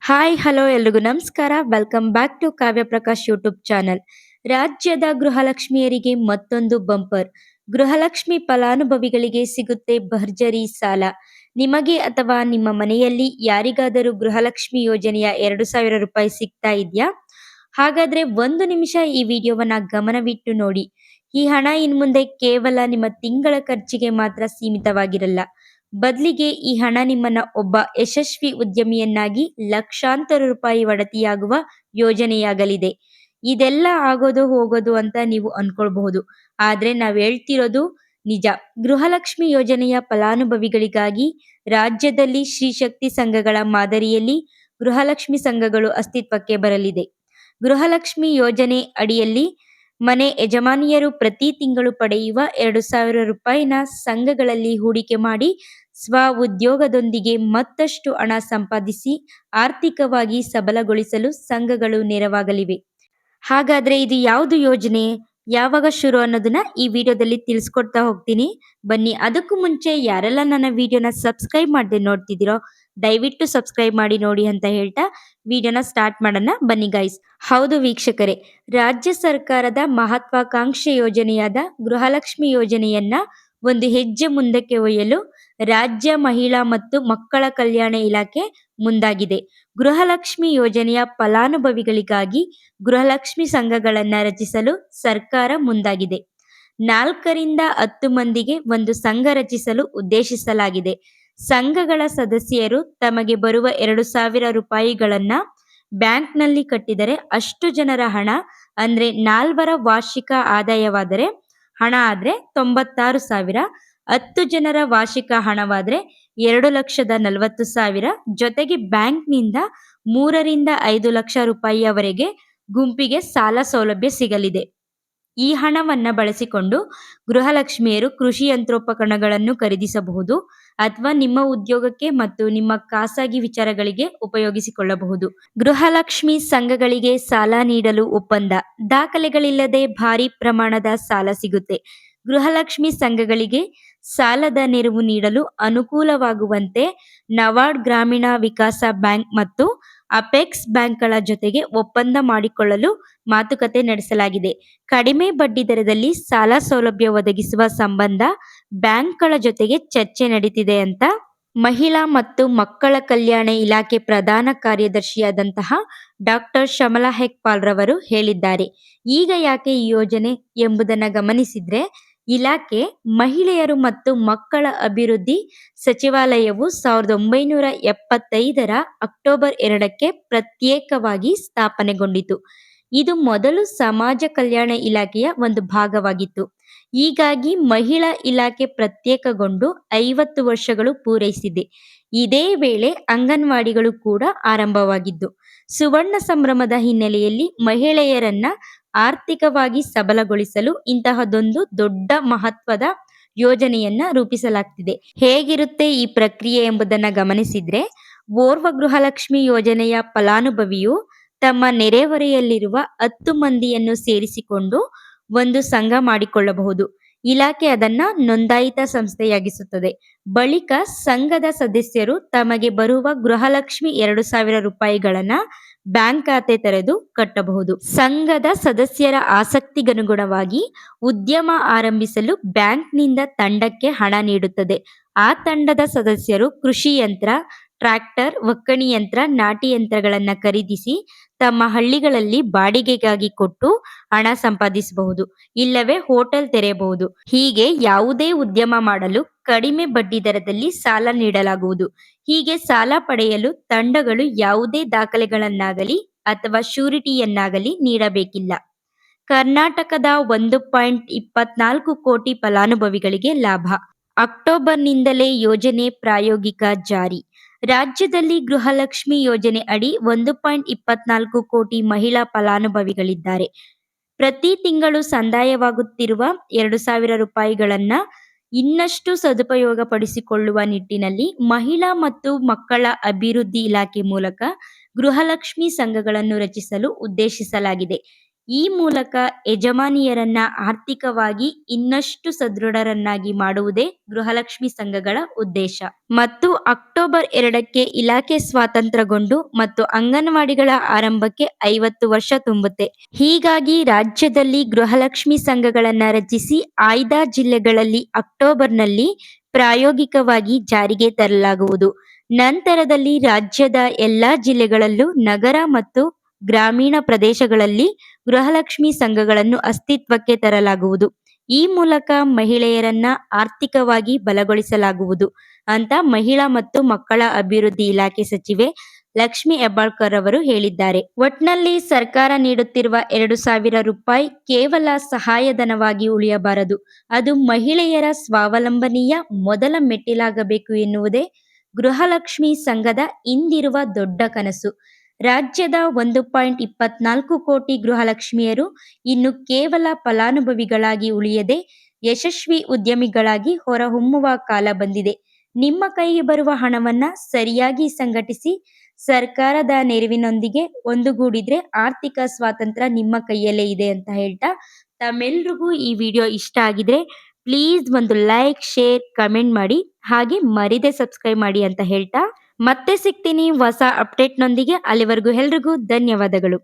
Hi hello ಎಲ್ರಿಗೂ ನಮಸ್ಕಾರ. Welcome back to Kavya Prakash YouTube channel. ರಾಜ್ಯದ ಗೃಹಲಕ್ಷ್ಮಿಯರಿಗೆ ಮತ್ತೊಂದು ಬಂಪರ್. ಗೃಹಲಕ್ಷ್ಮಿ ಫಲಾನುಭವಿಗಳಿಗೆ ಸಿಗುತ್ತೆ ಭರ್ಜರಿ ಸಾಲ. ನಿಮಗೆ ಅಥವಾ ನಿಮ್ಮ ಮನೆಯಲ್ಲಿ ಯಾರಿಗಾದರೂ ಗೃಹಲಕ್ಷ್ಮಿ ಯೋಜನೆಯ 2,000 ರೂಪಾಯಿ ಸಿಗ್ತಾ ಇದೆಯಾ? ಹಾಗಾದ್ರೆ ಒಂದು ನಿಮಿಷ ಈ ವಿಡಿಯೋವನ್ನ ಗಮನವಿಟ್ಟು ನೋಡಿ. ಈ ಹಣ ಇನ್ಮುಂದೆ ಕೇವಲ ನಿಮ್ಮ ತಿಂಗಳ ಖರ್ಚಿಗೆ ಮಾತ್ರ ಸೀಮಿತವಾಗಿರಲ್ಲ. ಬದಲಿಗೆ ಈ ಹಣ ನಿಮ್ಮನ್ನ ಒಬ್ಬ ಯಶಸ್ವಿ ಉದ್ಯಮಿಯನ್ನಾಗಿ ಲಕ್ಷಾಂತರ ರೂಪಾಯಿ ಒಡತಿಯಾಗುವ ಯೋಜನೆಯಾಗಲಿದೆ. ಇದೆಲ್ಲ ಆಗೋದು ಹೋಗೋದು ಅಂತ ನೀವು ಅನ್ಕೊಳ್ಬಹುದು. ಆದ್ರೆ ನಾವ್ ಹೇಳ್ತಿರೋದು ನಿಜ. ಗೃಹಲಕ್ಷ್ಮಿ ಯೋಜನೆಯ ಫಲಾನುಭವಿಗಳಿಗಾಗಿ ರಾಜ್ಯದಲ್ಲಿ ಶ್ರೀ ಶಕ್ತಿ ಸಂಘಗಳ ಮಾದರಿಯಲ್ಲಿ ಗೃಹಲಕ್ಷ್ಮಿ ಸಂಘಗಳು ಅಸ್ತಿತ್ವಕ್ಕೆ ಬರಲಿದೆ. ಗೃಹಲಕ್ಷ್ಮಿ ಯೋಜನೆ ಅಡಿಯಲ್ಲಿ ಮನೆ ಯಜಮಾನಿಯರು ಪ್ರತಿ ತಿಂಗಳು ಪಡೆಯುವ 2,000 ರೂಪಾಯಿನ ಸಂಘಗಳಲ್ಲಿ ಹೂಡಿಕೆ ಮಾಡಿ ಸ್ವ ಉದ್ಯೋಗದೊಂದಿಗೆ ಮತ್ತಷ್ಟು ಹಣ ಸಂಪಾದಿಸಿ ಆರ್ಥಿಕವಾಗಿ ಸಬಲಗೊಳಿಸಲು ಸಂಘಗಳು ನೆರವಾಗಲಿವೆ. ಹಾಗಾದ್ರೆ ಇದು ಯಾವುದು ಯೋಜನೆ? ಯಾವಾಗ ಶುರು ಅನ್ನೋದನ್ನ ಈ ವಿಡಿಯೋದಲ್ಲಿ ತಿಳಿಸ್ಕೊಡ್ತಾ ಹೋಗ್ತೀನಿ. ಬನ್ನಿ, ಅದಕ್ಕೂ ಮುಂಚೆ ಯಾರೆಲ್ಲ ನನ್ನ ವಿಡಿಯೋನ ಸಬ್ಸ್ಕ್ರೈಬ್ ಮಾಡದೆ ನೋಡ್ತಿದ್ದೀರೋ ದಯವಿಟ್ಟು ಸಬ್ಸ್ಕ್ರೈಬ್ ಮಾಡಿ ನೋಡಿ ಅಂತ ಹೇಳ್ತಾ ವಿಡಿಯೋನ ಸ್ಟಾರ್ಟ್ ಮಾಡೋಣ. ಬನ್ನಿ ಗೈಸ್. ಹೌದು ವೀಕ್ಷಕರೇ, ರಾಜ್ಯ ಸರ್ಕಾರದ ಮಹತ್ವಾಕಾಂಕ್ಷೆ ಯೋಜನೆಯಾದ ಗೃಹಲಕ್ಷ್ಮಿ ಯೋಜನೆಯನ್ನ ಒಂದು ಹೆಜ್ಜೆ ಮುಂದಕ್ಕೆ ಒಯ್ಯಲು ರಾಜ್ಯ ಮಹಿಳಾ ಮತ್ತು ಮಕ್ಕಳ ಕಲ್ಯಾಣ ಇಲಾಖೆ ಮುಂದಾಗಿದೆ. ಗೃಹಲಕ್ಷ್ಮಿ ಯೋಜನೆಯ ಫಲಾನುಭವಿಗಳಿಗಾಗಿ ಗೃಹಲಕ್ಷ್ಮಿ ಸಂಘಗಳನ್ನ ರಚಿಸಲು ಸರ್ಕಾರ ಮುಂದಾಗಿದೆ. 4ರಿಂದ 10 ಮಂದಿಗೆ ಒಂದು ಸಂಘ ರಚಿಸಲು ಉದ್ದೇಶಿಸಲಾಗಿದೆ. ಸಂಘಗಳ ಸದಸ್ಯರು ತಮಗೆ ಬರುವ 2,000 ರೂಪಾಯಿಗಳನ್ನ ಬ್ಯಾಂಕ್ನಲ್ಲಿ ಕಟ್ಟಿದರೆ ಅಷ್ಟು ಜನರ ಹಣ ಅಂದ್ರೆ 4ರ ವಾರ್ಷಿಕ ಆದಾಯವಾದರೆ ಹಣ ಆದ್ರೆ 96,000, 10 ಜನರ ವಾರ್ಷಿಕ ಹಣವಾದ್ರೆ 2,40,000, ಜೊತೆಗೆ ಬ್ಯಾಂಕ್ನಿಂದ 3ರಿಂದ 5 ಲಕ್ಷ ರೂಪಾಯಿಯವರೆಗೆ ಗುಂಪಿಗೆ ಸಾಲ ಸೌಲಭ್ಯ ಸಿಗಲಿದೆ. ಈ ಹಣವನ್ನ ಬಳಸಿಕೊಂಡು ಗೃಹಲಕ್ಷ್ಮಿಯರು ಕೃಷಿ ಯಂತ್ರೋಪಕರಣಗಳನ್ನು ಖರೀದಿಸಬಹುದು ಅಥವಾ ನಿಮ್ಮ ಉದ್ಯೋಗಕ್ಕೆ ಮತ್ತು ನಿಮ್ಮ ಖಾಸಗಿ ವಿಚಾರಗಳಿಗೆ ಉಪಯೋಗಿಸಿಕೊಳ್ಳಬಹುದು. ಗೃಹಲಕ್ಷ್ಮಿ ಸಂಘಗಳಿಗೆ ಸಾಲ ನೀಡಲು ಒಪ್ಪಂದ. ದಾಖಲೆಗಳಿಲ್ಲದೆ ಭಾರಿ ಪ್ರಮಾಣದ ಸಾಲ ಸಿಗುತ್ತೆ. ಗೃಹಲಕ್ಷ್ಮಿ ಸಂಘಗಳಿಗೆ ಸಾಲದ ನೆರವು ನೀಡಲು ಅನುಕೂಲವಾಗುವಂತೆ ನವಾರ್ಡ್ ಗ್ರಾಮೀಣ ವಿಕಾಸ ಬ್ಯಾಂಕ್ ಮತ್ತು ಅಪೆಕ್ಸ್ ಬ್ಯಾಂಕ್ಗಳ ಜೊತೆಗೆ ಒಪ್ಪಂದ ಮಾಡಿಕೊಳ್ಳಲು ಮಾತುಕತೆ ನಡೆಸಲಾಗಿದೆ. ಕಡಿಮೆ ಬಡ್ಡಿ ದರದಲ್ಲಿ ಸಾಲ ಸೌಲಭ್ಯ ಒದಗಿಸುವ ಸಂಬಂಧ ಬ್ಯಾಂಕ್ಗಳ ಜೊತೆಗೆ ಚರ್ಚೆ ನಡೀತಿದೆ ಅಂತ ಮಹಿಳಾ ಮತ್ತು ಮಕ್ಕಳ ಕಲ್ಯಾಣ ಇಲಾಖೆ ಪ್ರಧಾನ ಕಾರ್ಯದರ್ಶಿಯಾದಂತಹ ಡಾಕ್ಟರ್ ಶಮಲಾ ಹೆಕ್ಪಾಲ್ ರವರು ಹೇಳಿದ್ದಾರೆ. ಈಗ ಯಾಕೆ ಈ ಯೋಜನೆ ಎಂಬುದನ್ನು ಗಮನಿಸಿದ್ರೆ, ಇಲಾಖೆ ಮಹಿಳೆಯರು ಮತ್ತು ಮಕ್ಕಳ ಅಭಿವೃದ್ಧಿ ಸಚಿವಾಲಯವು 1975ರ ಅಕ್ಟೋಬರ್ 2ಕ್ಕೆ ಪ್ರತ್ಯೇಕವಾಗಿ ಸ್ಥಾಪನೆಗೊಂಡಿತು. ಇದು ಮೊದಲು ಸಮಾಜ ಕಲ್ಯಾಣ ಇಲಾಖೆಯ ಒಂದು ಭಾಗವಾಗಿತ್ತು. ಹೀಗಾಗಿ ಮಹಿಳಾ ಇಲಾಖೆ ಪ್ರತ್ಯೇಕಗೊಂಡು 50 ವರ್ಷಗಳು ಪೂರೈಸಿದೆ. ಇದೇ ವೇಳೆ ಅಂಗನವಾಡಿಗಳು ಕೂಡ ಆರಂಭವಾಗಿದ್ದು, ಸುವರ್ಣ ಸಂಭ್ರಮದ ಹಿನ್ನೆಲೆಯಲ್ಲಿ ಮಹಿಳೆಯರನ್ನ ಆರ್ಥಿಕವಾಗಿ ಸಬಲಗೊಳಿಸಲು ಇಂತಹದೊಂದು ದೊಡ್ಡ ಮಹತ್ವದ ಯೋಜನೆಯನ್ನ ರೂಪಿಸಲಾಗ್ತಿದೆ. ಹೇಗಿರುತ್ತೆ ಈ ಪ್ರಕ್ರಿಯೆ ಎಂಬುದನ್ನ ಗಮನಿಸಿದ್ರೆ, ಓರ್ವ ಗೃಹಲಕ್ಷ್ಮಿ ಯೋಜನೆಯ ಫಲಾನುಭವಿಯು ತಮ್ಮ ನೆರೆಹೊರೆಯಲ್ಲಿರುವ 10 ಮಂದಿಯನ್ನು ಸೇರಿಸಿಕೊಂಡು ಒಂದು ಸಂಘ ಮಾಡಿಕೊಳ್ಳಬಹುದು. ಇಲಾಖೆ ಅದನ್ನ ನೋಂದಾಯಿತ ಸಂಸ್ಥೆಯಾಗಿಸುತ್ತದೆ. ಬಳಿಕ ಸಂಘದ ಸದಸ್ಯರು ತಮಗೆ ಬರುವ ಗೃಹಲಕ್ಷ್ಮಿ 2,000 ರೂಪಾಯಿಗಳನ್ನ ಬ್ಯಾಂಕ್ ಖಾತೆ ತೆರೆದು ಕಟ್ಟಬಹುದು. ಸಂಘದ ಸದಸ್ಯರ ಆಸಕ್ತಿಗನುಗುಣವಾಗಿ ಉದ್ಯಮ ಆರಂಭಿಸಲು ಬ್ಯಾಂಕ್ನಿಂದ ತಂಡಕ್ಕೆ ಹಣ ನೀಡುತ್ತದೆ. ಆ ತಂಡದ ಸದಸ್ಯರು ಕೃಷಿ ಯಂತ್ರ, ಟ್ರ್ಯಾಕ್ಟರ್, ಒಕ್ಕಣಿ ಯಂತ್ರ, ನಾಟಿ ಯಂತ್ರಗಳನ್ನ ಖರೀದಿಸಿ ತಮ್ಮ ಹಳ್ಳಿಗಳಲ್ಲಿ ಬಾಡಿಗೆಗಾಗಿ ಕೊಟ್ಟು ಹಣ ಸಂಪಾದಿಸಬಹುದು. ಇಲ್ಲವೇ ಹೋಟೆಲ್ ತೆರೆಯಬಹುದು. ಹೀಗೆ ಯಾವುದೇ ಉದ್ಯಮ ಮಾಡಲು ಕಡಿಮೆ ಬಡ್ಡಿ ದರದಲ್ಲಿ ಸಾಲ ನೀಡಲಾಗುವುದು. ಹೀಗೆ ಸಾಲ ಪಡೆಯಲು ತಂಡಗಳು ಯಾವುದೇ ದಾಖಲೆಗಳನ್ನಾಗಲಿ ಅಥವಾ ಶ್ಯೂರಿಟಿಯನ್ನಾಗಲಿ ನೀಡಬೇಕಿಲ್ಲ. ಕರ್ನಾಟಕದ 1.24 ಕೋಟಿ ಫಲಾನುಭವಿಗಳಿಗೆ ಲಾಭ. ಅಕ್ಟೋಬರ್ನಿಂದಲೇ ಯೋಜನೆ ಪ್ರಾಯೋಗಿಕ ಜಾರಿ. ರಾಜ್ಯದಲ್ಲಿ ಗೃಹಲಕ್ಷ್ಮಿ ಯೋಜನೆ ಅಡಿ 1.24 ಕೋಟಿ ಮಹಿಳಾ ಫಲಾನುಭವಿಗಳಿದ್ದಾರೆ. ಪ್ರತಿ ತಿಂಗಳು ಸಂದಾಯವಾಗುತ್ತಿರುವ 2,000 ರೂಪಾಯಿಗಳನ್ನ ಇನ್ನಷ್ಟು ಸದುಪಯೋಗ ಪಡಿಸಿಕೊಳ್ಳುವ ನಿಟ್ಟಿನಲ್ಲಿ ಮಹಿಳಾ ಮತ್ತು ಮಕ್ಕಳ ಅಭಿವೃದ್ಧಿ ಇಲಾಖೆ ಮೂಲಕ ಗೃಹಲಕ್ಷ್ಮಿ ಸಂಘಗಳನ್ನು ರಚಿಸಲು ಉದ್ದೇಶಿಸಲಾಗಿದೆ. ಈ ಮೂಲಕ ಯಜಮಾನಿಯರನ್ನ ಆರ್ಥಿಕವಾಗಿ ಇನ್ನಷ್ಟು ಸದೃಢರನ್ನಾಗಿ ಮಾಡುವುದೇ ಗೃಹಲಕ್ಷ್ಮಿ ಸಂಘಗಳ ಉದ್ದೇಶ. ಮತ್ತು ಅಕ್ಟೋಬರ್ 2ಕ್ಕೆ ಇಲಾಖೆ ಸ್ವಾತಂತ್ರ್ಯಗೊಂಡು ಮತ್ತು ಅಂಗನವಾಡಿಗಳ ಆರಂಭಕ್ಕೆ 50 ವರ್ಷ ತುಂಬುತ್ತೆ. ಹೀಗಾಗಿ ರಾಜ್ಯದಲ್ಲಿ ಗೃಹಲಕ್ಷ್ಮಿ ಸಂಘಗಳನ್ನ ರಚಿಸಿ ಆಯ್ದ ಜಿಲ್ಲೆಗಳಲ್ಲಿ ಅಕ್ಟೋಬರ್ನಲ್ಲಿ ಪ್ರಾಯೋಗಿಕವಾಗಿ ಜಾರಿಗೆ ತರಲಾಗುವುದು. ನಂತರದಲ್ಲಿ ರಾಜ್ಯದ ಎಲ್ಲಾ ಜಿಲ್ಲೆಗಳಲ್ಲೂ ನಗರ ಮತ್ತು ಗ್ರಾಮೀಣ ಪ್ರದೇಶಗಳಲ್ಲಿ ಗೃಹಲಕ್ಷ್ಮಿ ಸಂಘಗಳನ್ನು ಅಸ್ತಿತ್ವಕ್ಕೆ ತರಲಾಗುವುದು. ಈ ಮೂಲಕ ಮಹಿಳೆಯರನ್ನ ಆರ್ಥಿಕವಾಗಿ ಬಲಗೊಳಿಸಲಾಗುವುದು ಅಂತ ಮಹಿಳಾ ಮತ್ತು ಮಕ್ಕಳ ಅಭಿವೃದ್ಧಿ ಇಲಾಖೆ ಸಚಿವೆ ಲಕ್ಷ್ಮಿ ಹೆಬ್ಬಾಳ್ಕರ್ ಅವರು ಹೇಳಿದ್ದಾರೆ. ಒಟ್ನಲ್ಲಿ ಸರ್ಕಾರ ನೀಡುತ್ತಿರುವ 2,000 ರೂಪಾಯಿ ಕೇವಲ ಸಹಾಯಧನವಾಗಿ ಉಳಿಯಬಾರದು. ಅದು ಮಹಿಳೆಯರ ಸ್ವಾವಲಂಬನೆಯ ಮೊದಲ ಮೆಟ್ಟಿಲಾಗಬೇಕು ಎನ್ನುವುದೇ ಗೃಹಲಕ್ಷ್ಮಿ ಸಂಘದ ಇಂದಿರುವ ದೊಡ್ಡ ಕನಸು. ರಾಜ್ಯದ 1.24 ಕೋಟಿ ಗೃಹಲಕ್ಷ್ಮಿಯರು ಇನ್ನು ಕೇವಲ ಫಲಾನುಭವಿಗಳಾಗಿ ಉಳಿಯದೆ ಯಶಸ್ವಿ ಉದ್ಯಮಿಗಳಾಗಿ ಹೊರಹೊಮ್ಮುವ ಕಾಲ ಬಂದಿದೆ. ನಿಮ್ಮ ಕೈಗೆ ಬರುವ ಹಣವನ್ನ ಸರಿಯಾಗಿ ಸಂಘಟಿಸಿ ಸರ್ಕಾರದ ನೆರವಿನೊಂದಿಗೆ ಒಂದುಗೂಡಿದ್ರೆ ಆರ್ಥಿಕ ಸ್ವಾತಂತ್ರ್ಯ ನಿಮ್ಮ ಕೈಯಲ್ಲೇ ಇದೆ ಅಂತ ಹೇಳ್ತಾ, ತಮ್ಮೆಲ್ರಿಗೂ ಈ ವಿಡಿಯೋ ಇಷ್ಟ ಆಗಿದ್ರೆ ಪ್ಲೀಸ್ ಒಂದು ಲೈಕ್, ಶೇರ್, ಕಮೆಂಟ್ ಮಾಡಿ, ಹಾಗೆ ಮರಿದೆ ಸಬ್ಸ್ಕ್ರೈಬ್ ಮಾಡಿ ಅಂತ ಹೇಳ್ತಾ ಮತ್ತೆ ಸಿಗ್ತೀನಿ ಹೊಸ ಅಪ್ಡೇಟ್ನೊಂದಿಗೆ. ಅಲ್ಲಿವರೆಗೂ ಎಲ್ರಿಗೂ ಧನ್ಯವಾದಗಳು.